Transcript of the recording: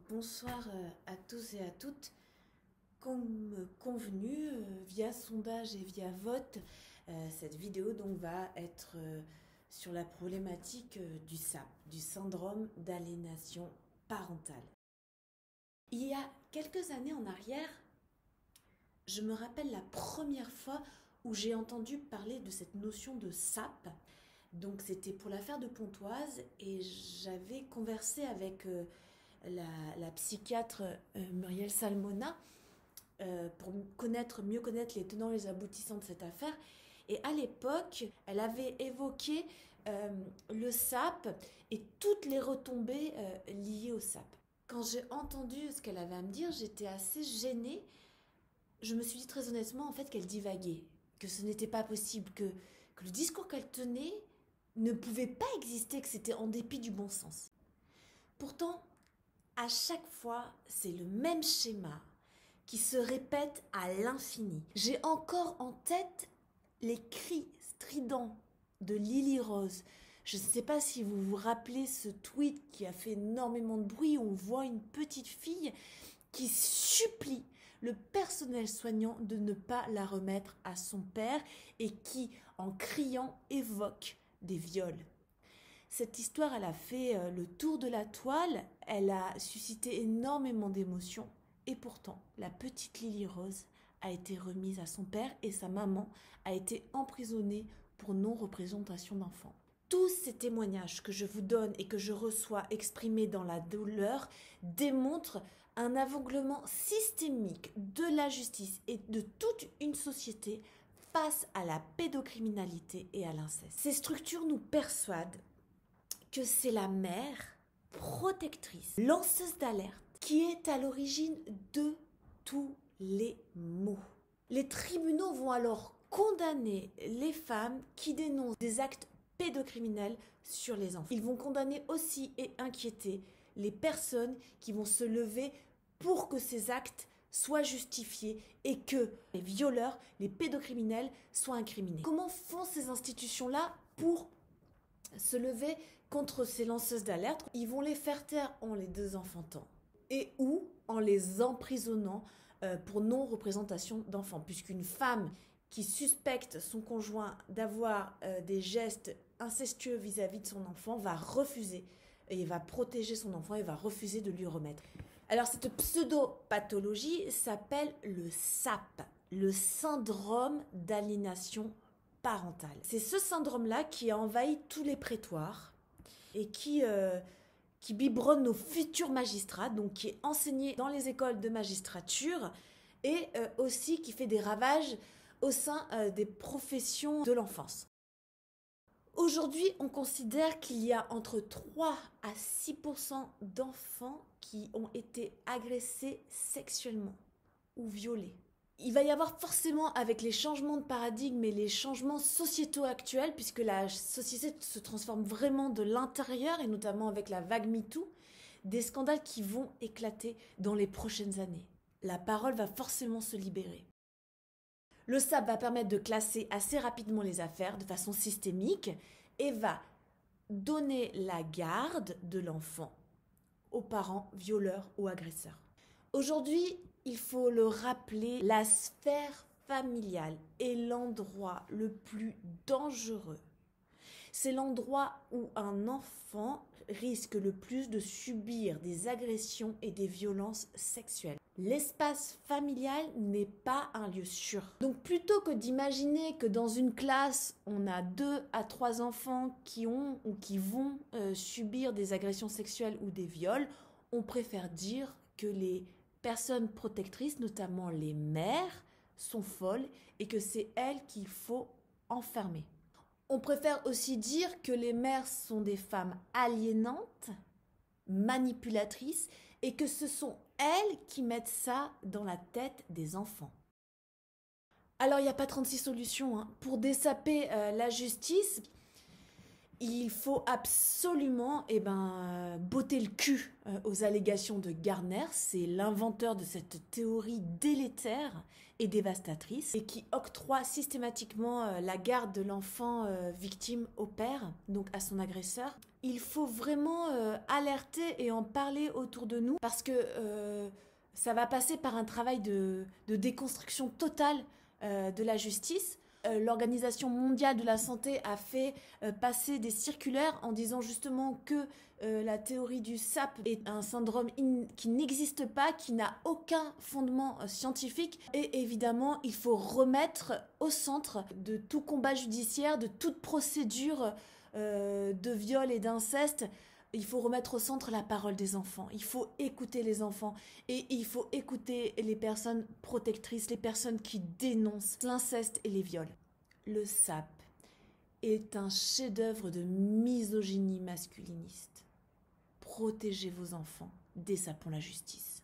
Bonsoir à tous et à toutes. Comme convenu, via sondage et via vote, cette vidéo donc va être sur la problématique du SAP, du syndrome d'aliénation parentale. Il y a quelques années en arrière, je me rappelle la première fois où j'ai entendu parler de cette notion de SAP. Donc c'était pour l'affaire de Pontoise et j'avais conversé avec la psychiatre Muriel Salmona pour mieux connaître les tenants et les aboutissants de cette affaire. Et à l'époque, elle avait évoqué le SAP et toutes les retombées liées au SAP. Quand j'ai entendu ce qu'elle avait à me dire, j'étais assez gênée. Je me suis dit très honnêtement en fait qu'elle divaguait, que ce n'était pas possible, que le discours qu'elle tenait ne pouvait pas exister, que c'était en dépit du bon sens. Pourtant, à chaque fois, c'est le même schéma qui se répète à l'infini. J'ai encore en tête les cris stridents de Lily Rose. Je ne sais pas si vous vous rappelez ce tweet qui a fait énormément de bruit où on voit une petite fille qui supplie le personnel soignant de ne pas la remettre à son père et qui, en criant, évoque des viols. Cette histoire, elle a fait le tour de la toile, elle a suscité énormément d'émotions et pourtant, la petite Lily Rose a été remise à son père et sa maman a été emprisonnée pour non-représentation d'enfant. Tous ces témoignages que je vous donne et que je reçois exprimés dans la douleur démontrent un aveuglement systémique de la justice et de toute une société face à la pédocriminalité et à l'inceste. Ces structures nous persuadent que c'est la mère protectrice, lanceuse d'alerte, qui est à l'origine de tous les maux. Les tribunaux vont alors condamner les femmes qui dénoncent des actes pédocriminels sur les enfants. Ils vont condamner aussi et inquiéter les personnes qui vont se lever pour que ces actes soient justifiés et que les violeurs, les pédocriminels soient incriminés. Comment font ces institutions-là pour se lever contre ces lanceuses d'alerte? Ils vont les faire taire en les désenfantant et ou en les emprisonnant pour non-représentation d'enfants, puisqu'une femme qui suspecte son conjoint d'avoir des gestes incestueux vis-à-vis de son enfant va refuser et va protéger son enfant et va refuser de lui remettre. Alors cette pseudo-pathologie s'appelle le SAP, le syndrome d'aliénation parentale. C'est ce syndrome-là qui a envahi tous les prétoires et qui biberonne nos futurs magistrats, donc qui est enseigné dans les écoles de magistrature et aussi qui fait des ravages au sein des professions de l'enfance. Aujourd'hui, on considère qu'il y a entre 3 à 6% d'enfants qui ont été agressés sexuellement ou violés. Il va y avoir forcément, avec les changements de paradigme et les changements sociétaux actuels, puisque la société se transforme vraiment de l'intérieur, et notamment avec la vague MeToo, des scandales qui vont éclater dans les prochaines années. La parole va forcément se libérer. Le SAP va permettre de classer assez rapidement les affaires de façon systémique et va donner la garde de l'enfant aux parents violeurs ou agresseurs. Aujourd'hui, il faut le rappeler, la sphère familiale est l'endroit le plus dangereux. C'est l'endroit où un enfant risque le plus de subir des agressions et des violences sexuelles. L'espace familial n'est pas un lieu sûr. Donc plutôt que d'imaginer que dans une classe, on a 2 à 3 enfants qui ont ou qui vont subir des agressions sexuelles ou des viols, on préfère dire que les personnes protectrices, notamment les mères, sont folles et que c'est elles qu'il faut enfermer. On préfère aussi dire que les mères sont des femmes aliénantes, manipulatrices, et que ce sont elles qui mettent ça dans la tête des enfants. Alors il n'y a pas 36 solutions, hein. Pour dessaper la justice, il faut absolument botter le cul aux allégations de Garner. C'est l'inventeur de cette théorie délétère et dévastatrice et qui octroie systématiquement la garde de l'enfant victime au père, donc à son agresseur. il faut vraiment alerter et en parler autour de nous parce que ça va passer par un travail de déconstruction totale de la justice. L'Organisation mondiale de la santé a fait passer des circulaires en disant justement que la théorie du SAP est un syndrome qui n'existe pas, qui n'a aucun fondement scientifique. Et évidemment, il faut remettre au centre de tout combat judiciaire, de toute procédure de viol et d'inceste, il faut remettre au centre la parole des enfants. Il faut écouter les enfants et il faut écouter les personnes protectrices, les personnes qui dénoncent l'inceste et les viols. Le SAP est un chef-d'œuvre de misogynie masculiniste. Protégez vos enfants des sapons la justice.